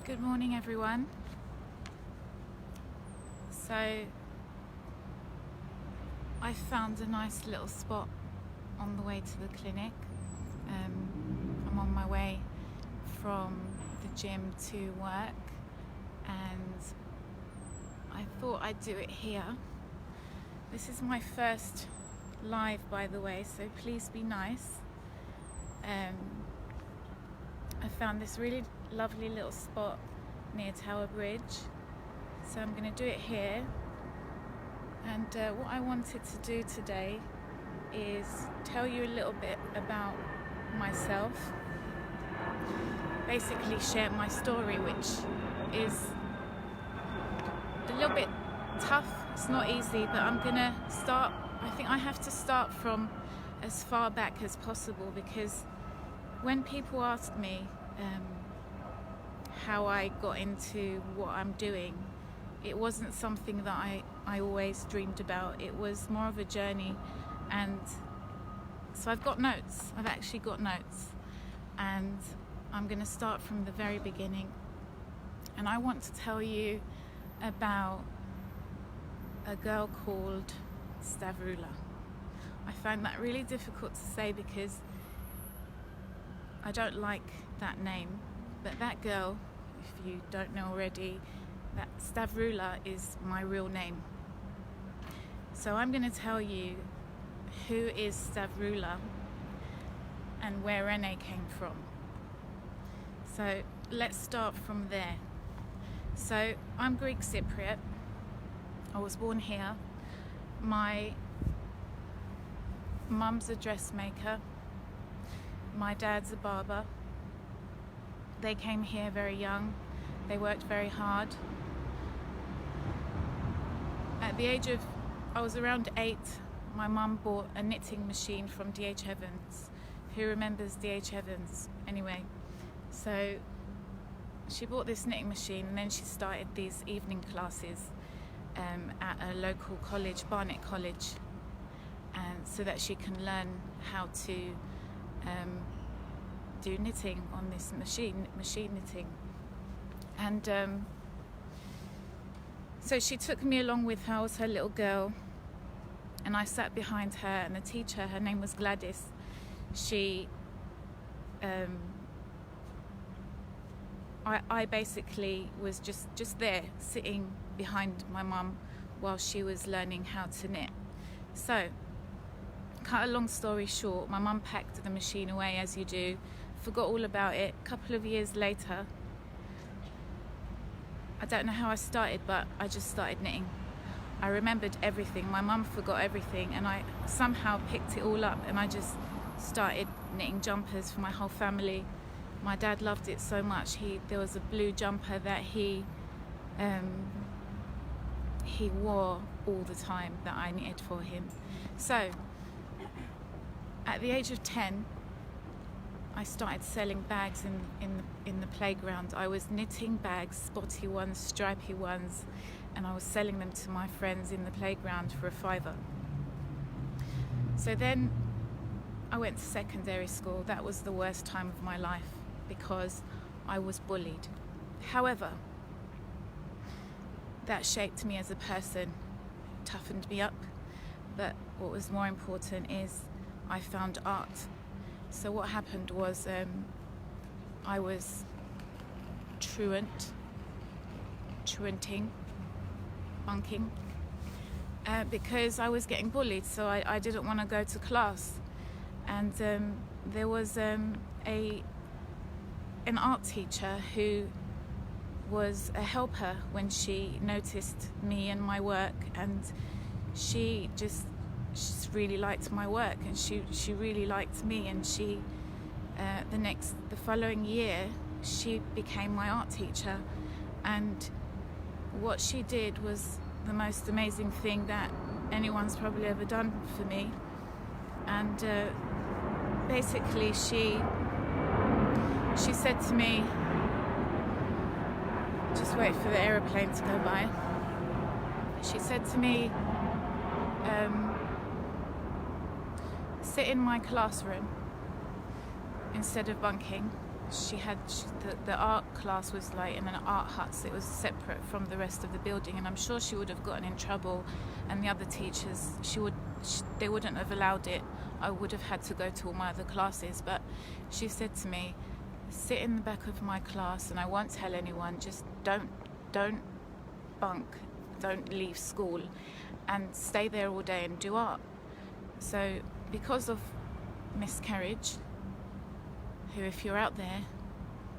Good morning, everyone. So I found a nice little spot on the way to the clinic. I'm on my way from the gym to work, and I thought I'd do it here. This is my first live, by the way, so please be nice. I found this really lovely little spot near Tower Bridge, so I'm going to do it here. And what I wanted to do today is tell you a little bit about myself, basically share my story, which is a little bit tough. It's not easy, but I'm gonna start. I think I have to start from as far back as possible, because when people ask me how I got into what I'm doing, it wasn't something that I always dreamed about. It was more of a journey, and so I've got notes. I've actually got notes, and I'm going to start from the very beginning. And I want to tell you about a girl called Stavrula. I find that really difficult to say because I don't like that name, but that girl, if you don't know already, that Stavrula is my real name. So I'm going to tell you who is Stavrula and where Reneé came from. So let's start from there. So I'm Greek Cypriot. I was born here. My mum's a dressmaker. My dad's a barber. They came here very young. They worked very hard. At the age of, I was around 8, my mum bought a knitting machine from D.H. Evans. Who remembers D.H. Evans? Anyway, so she bought this knitting machine, and then she started these evening classes at a local college, Barnet College, and so that she can learn how to do knitting on this machine knitting. And so she took me along with her. I was her little girl, and I sat behind her, and the teacher, her name was Gladys, she I basically was just there sitting behind my mum while she was learning how to knit. So cut a long story short, my mum packed the machine away, as you do, forgot all about it. A couple of years later, I don't know how I started, but I just started knitting. I remembered everything. My mum forgot everything, and I somehow picked it all up, and I just started knitting jumpers for my whole family. My dad loved it so much. There was a blue jumper that he wore all the time that I knitted for him. So at the age of 10, I started selling bags in the playground. I was knitting bags, spotty ones, stripy ones, and I was selling them to my friends in the playground for £5. So then I went to secondary school. That was the worst time of my life because I was bullied. However, that shaped me as a person, toughened me up, but what was more important is I found art. So what happened was I was truanting, bunking, because I was getting bullied, so I didn't want to go to class. And there was an art teacher who was a helper when she noticed me and my work, and she just really liked my work, and she really liked me, and she the following year she became my art teacher. And what she did was the most amazing thing that anyone's probably ever done for me. And basically she said to me, just wait for the aeroplane to go by. She said to me, sit in my classroom instead of bunking, the art class was like in an art hut, so it was separate from the rest of the building, and I'm sure she would have gotten in trouble, and the other teachers, they wouldn't have allowed it. I would have had to go to all my other classes. But she said to me, sit in the back of my class and I won't tell anyone, just don't bunk, don't leave school, and stay there all day and do art. So because of Miss Carriage, who, if you're out there,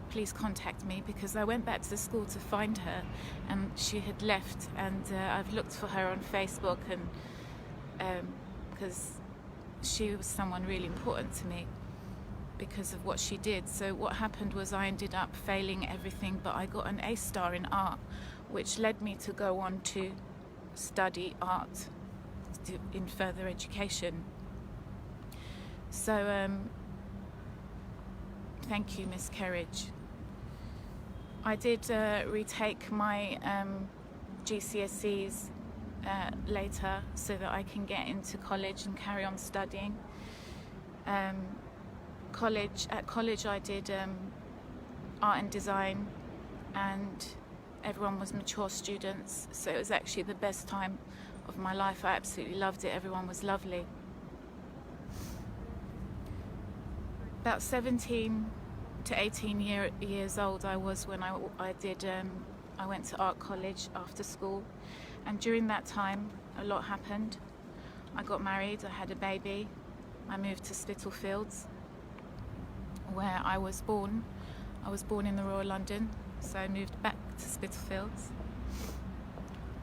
please contact me, because I went back to the school to find her and she had left, and I've looked for her on Facebook, and because she was someone really important to me because of what she did. So what happened was I ended up failing everything, but I got an A star in art, which led me to go on to study art in further education. So thank you, Miss Carriage. I did retake my GCSEs later so that I can get into college and carry on studying. At college I did art and design, and everyone was mature students, so it was actually the best time of my life. I absolutely loved it. Everyone was lovely. About 17 to 18 years old I was when I went to art college after school, and during that time a lot happened. I got married, I had a baby, I moved to Spitalfields, where I was born. I was born in the Royal London, so I moved back to Spitalfields.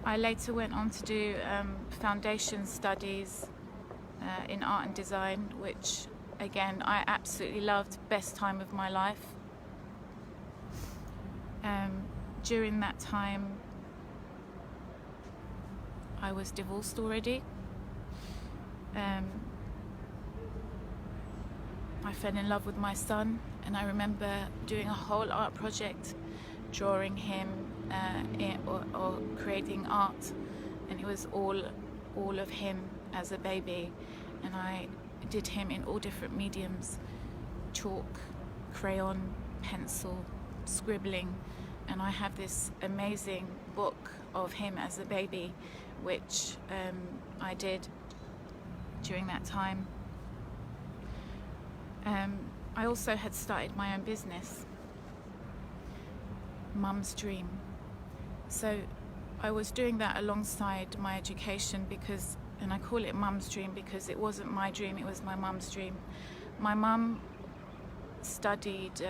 I later went on to do foundation studies in art and design, which again I absolutely loved. Best time of my life. During that time I was divorced already. I fell in love with my son, and I remember doing a whole art project, drawing him or creating art, and it was all of him as a baby, and I did him in all different mediums: chalk, crayon, pencil, scribbling, and I have this amazing book of him as a baby, which I did during that time. I also had started my own business, Mum's Dream. So I was doing that alongside my education, because, and I call it Mum's Dream because it wasn't my dream, it was my mum's dream. My mum studied,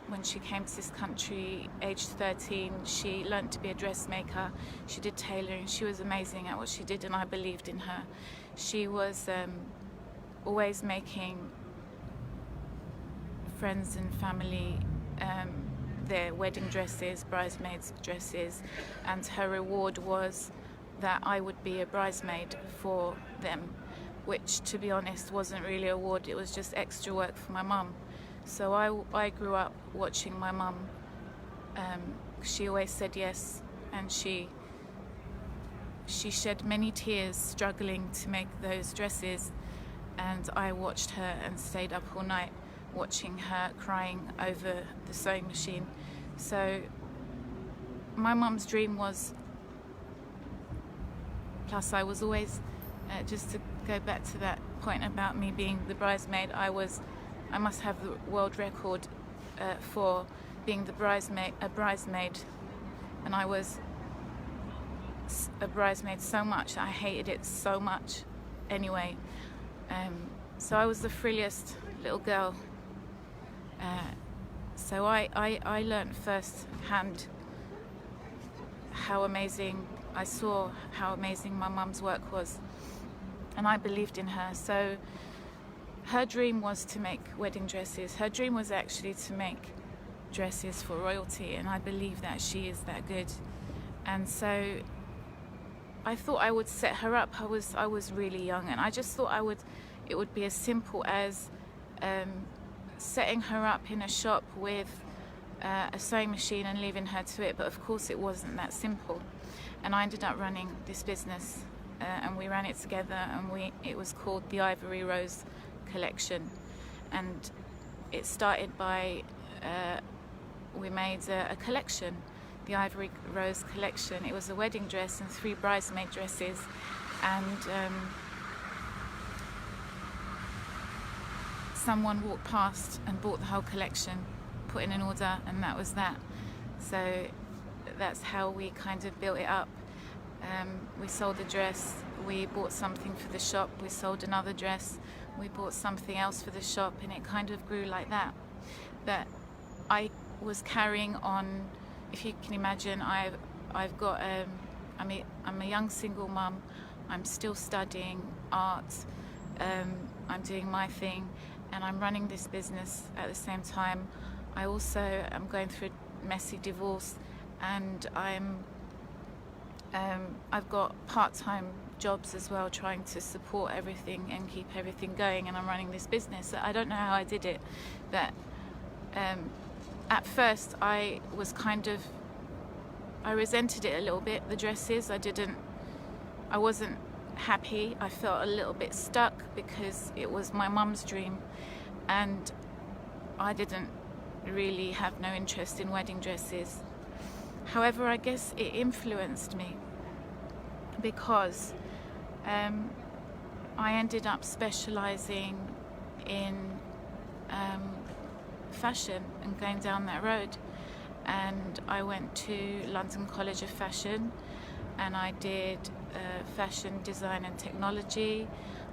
when she came to this country, aged 13, she learnt to be a dressmaker. She did tailoring. She was amazing at what she did, and I believed in her. She was always making friends and family their wedding dresses, bridesmaids' dresses, and her reward was that I would be a bridesmaid for them, which, to be honest, wasn't really a reward. It was just extra work for my mum. So I grew up watching my mum. She always said yes, and she shed many tears struggling to make those dresses, and I watched her and stayed up all night watching her crying over the sewing machine. So my mum's dream was, plus I was always, just to go back to that point about me being the bridesmaid, I must have the world record for being a bridesmaid, and I was a bridesmaid so much that I hated it so much anyway. So I was the frilliest little girl. So I learned firsthand how amazing, I saw how amazing my mum's work was, and I believed in her. So her dream was to make wedding dresses. Her dream was actually to make dresses for royalty, and I believe that she is that good. And so I thought I would set her up. I was really young, and I just thought it would be as simple as setting her up in a shop with a sewing machine and leaving her to it. But of course it wasn't that simple, and I ended up running this business, and we ran it together, and it was called the Ivory Rose Collection, and it started by we made a collection, the Ivory Rose collection. It was a wedding dress and 3 bridesmaid dresses, and someone walked past and bought the whole collection, put in an order, and that was that. So that's how we kind of built it up. We sold the dress, we bought something for the shop, we sold another dress, we bought something else for the shop, and it kind of grew like that. But I was carrying on, if you can imagine, I've got I'm a young single mum, I'm still studying art, I'm doing my thing, and I'm running this business at the same time. I also am going through a messy divorce, and I've got part-time jobs as well, trying to support everything and keep everything going, and I'm running this business. I don't know how I did it, but at first I resented it a little bit, the dresses. I wasn't happy. I felt a little bit stuck because it was my mum's dream, and I didn't really have no interest in wedding dresses. However, I guess it influenced me because I ended up specializing in fashion and going down that road. And I went to London College of Fashion, and I did fashion design and technology.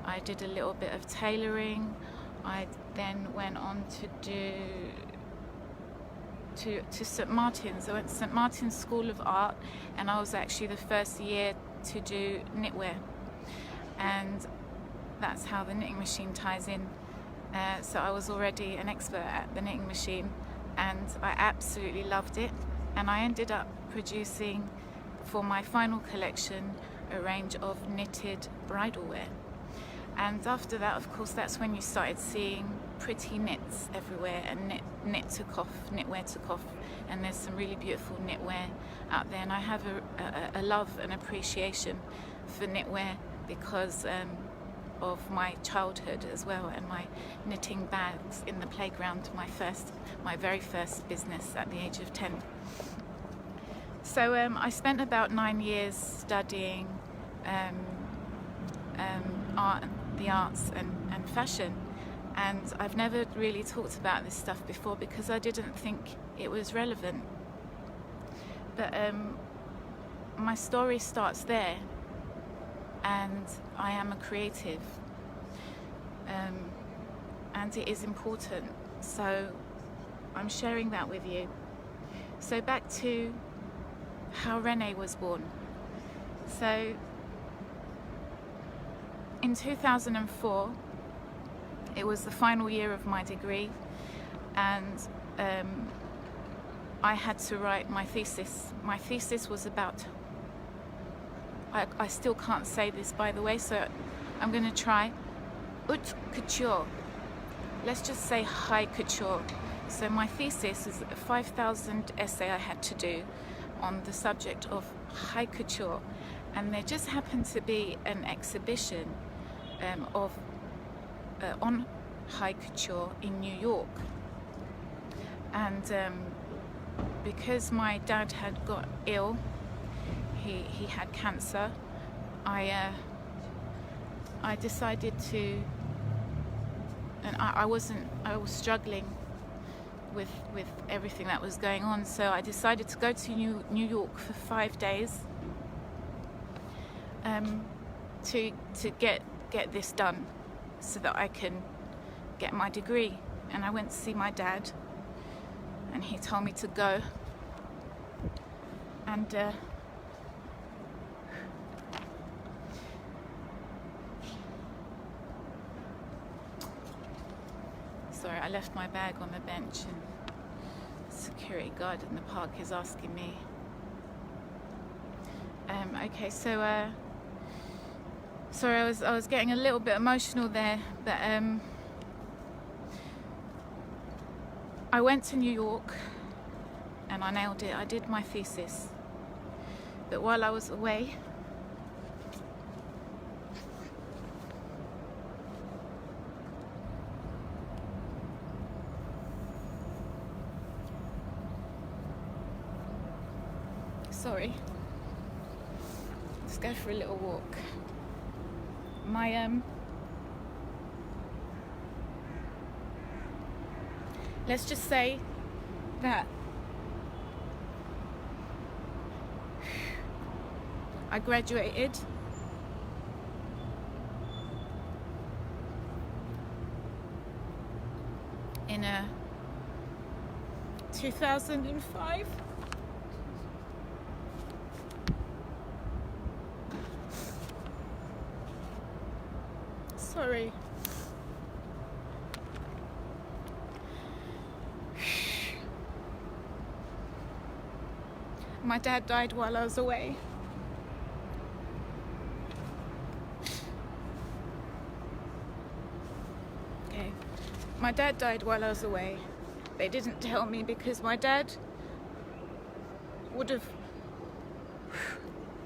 I did a little bit of tailoring. I then went on to St Martin's. I went to St Martin's School of Art, and I was actually the first year to do knitwear, and that's how the knitting machine ties in. So I was already an expert at the knitting machine, and I absolutely loved it, and I ended up producing for my final collection a range of knitted bridal wear. And after that, of course, that's when you started seeing pretty knits everywhere, and knitwear took off, and there's some really beautiful knitwear out there. And I have a love and appreciation for knitwear because of my childhood as well, and my knitting bags in the playground, my very first business at the age of 10. So I spent about 9 years studying art, the arts and fashion, and I've never really talked about this stuff before because I didn't think it was relevant. But my story starts there, and I am a creative, and it is important, so I'm sharing that with you. So back to how Reneé was born. So in 2004, it was the final year of my degree, and I had to write my thesis. My thesis was about, I still can't say this, by the way, so I'm going to try, haute couture. Let's just say high couture. So my thesis is a 5,000 essay I had to do on the subject of high couture, and there just happened to be an exhibition on high couture in New York, and because my dad had got ill, he had cancer, I decided to, and I was struggling with everything that was going on, so I decided to go to New York for 5 days to get this done so that I can get my degree. And I went to see my dad, and he told me to go, and sorry, I left my bag on the bench, and the security guard in the park is asking me. Okay, so sorry, I was getting a little bit emotional there, but I went to New York and I nailed it. I did my thesis, but while I was away, Sorry. Let's go for a little walk. Let's just say that I graduated in 2005. Sorry. My dad died while I was away. Okay. My dad died while I was away. They didn't tell me because my dad would have...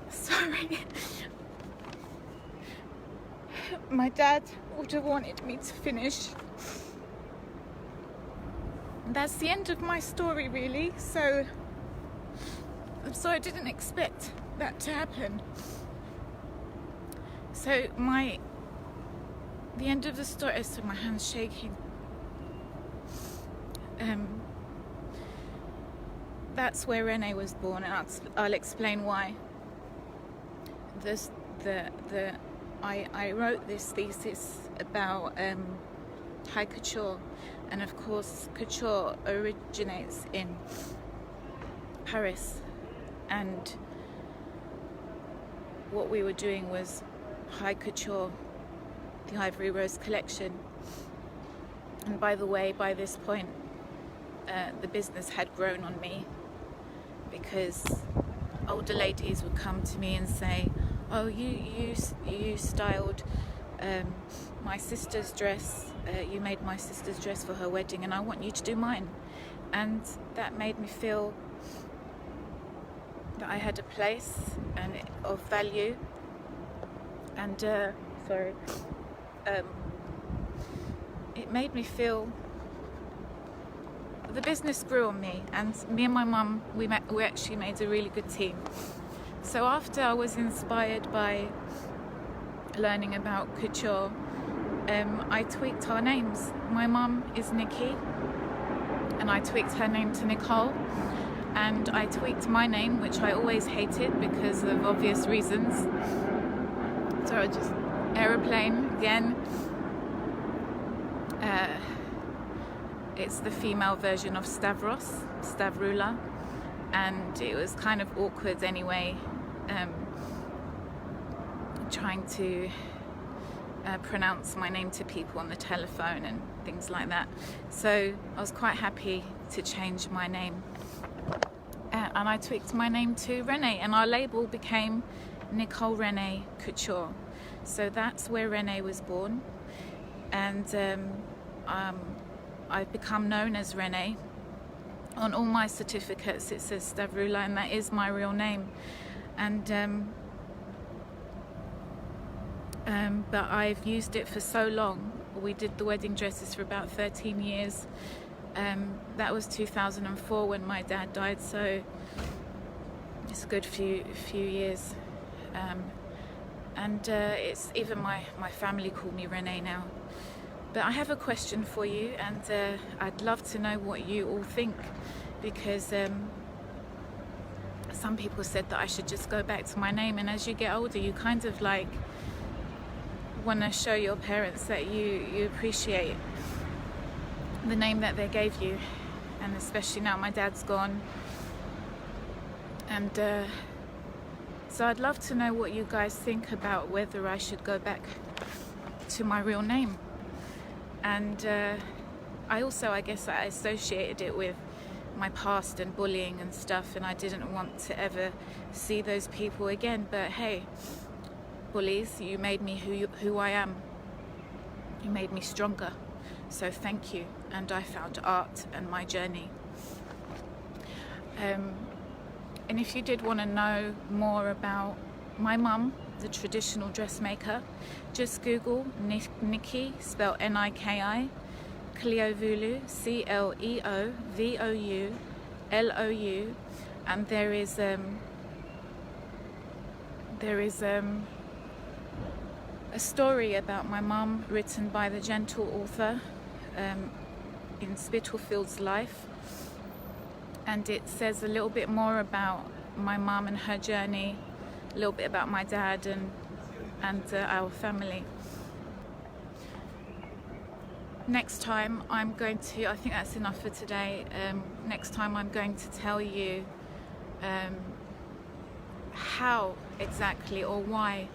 Sorry. My dad would have wanted me to finish. That's the end of my story, really. So I didn't expect that to happen. So the end of the story, so my hand's shaking. That's where Reneé was born, and I'll explain why. I wrote this thesis about high couture, and of course couture originates in Paris, and what we were doing was high couture, the Ivory Rose collection. And by the way, by this point the business had grown on me, because older ladies would come to me and say, oh, you styled my sister's dress, you made my sister's dress for her wedding, and I want you to do mine. And that made me feel that I had a place and of value, and it made me feel the business grew on me, and me and my mum, we actually made a really good team. So after I was inspired by learning about couture, I tweaked our names. My mum is Nikki, and I tweaked her name to Nicole, and I tweaked my name, which I always hated because of obvious reasons. So I just aeroplane again. It's the female version of Stavrula, and it was kind of awkward anyway, trying to pronounce my name to people on the telephone and things like that. So I was quite happy to change my name, and I tweaked my name to Reneé, and our label became Nicole Reneé Couture. So that's where Reneé was born, and I've become known as Reneé. On all my certificates it says Stavrula, and that is my real name. And but I've used it for so long. We did the wedding dresses for about 13 years. That was 2004 when my dad died, so it's a good few years. And it's even my family call me Reneé now. But I have a question for you, and I'd love to know what you all think, because some people said that I should just go back to my name, and as you get older you kind of like want to show your parents that you appreciate the name that they gave you, and especially now my dad's gone. And so I'd love to know what you guys think about whether I should go back to my real name. And I guess I associated it with my past and bullying and stuff, and I didn't want to ever see those people again. But hey, bullies, you made me who I am. You made me stronger, so thank you. And I found art and my journey. And if you did want to know more about my mum, the traditional dressmaker, just Google Nikki, spelled N-I-K-I, Cleovulu, C-L-E-O-V-O-U-L-O-U, and there is there is a story about my mum written by the gentle author in Spittlefield's life, and it says a little bit more about my mum and her journey, a little bit about my dad and our family. Next time I'm going to, I think that's enough for today. Next time I'm going to tell you how exactly or why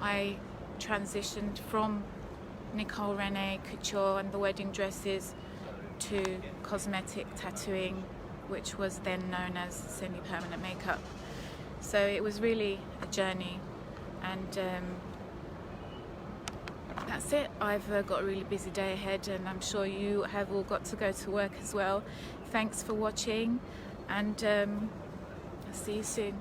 I transitioned from Nicole Reneé couture and the wedding dresses to cosmetic tattooing, which was then known as semi-permanent makeup. So it was really a journey, and that's it. I've got a really busy day ahead, and I'm sure you have all got to go to work as well. Thanks for watching, and I'll see you soon.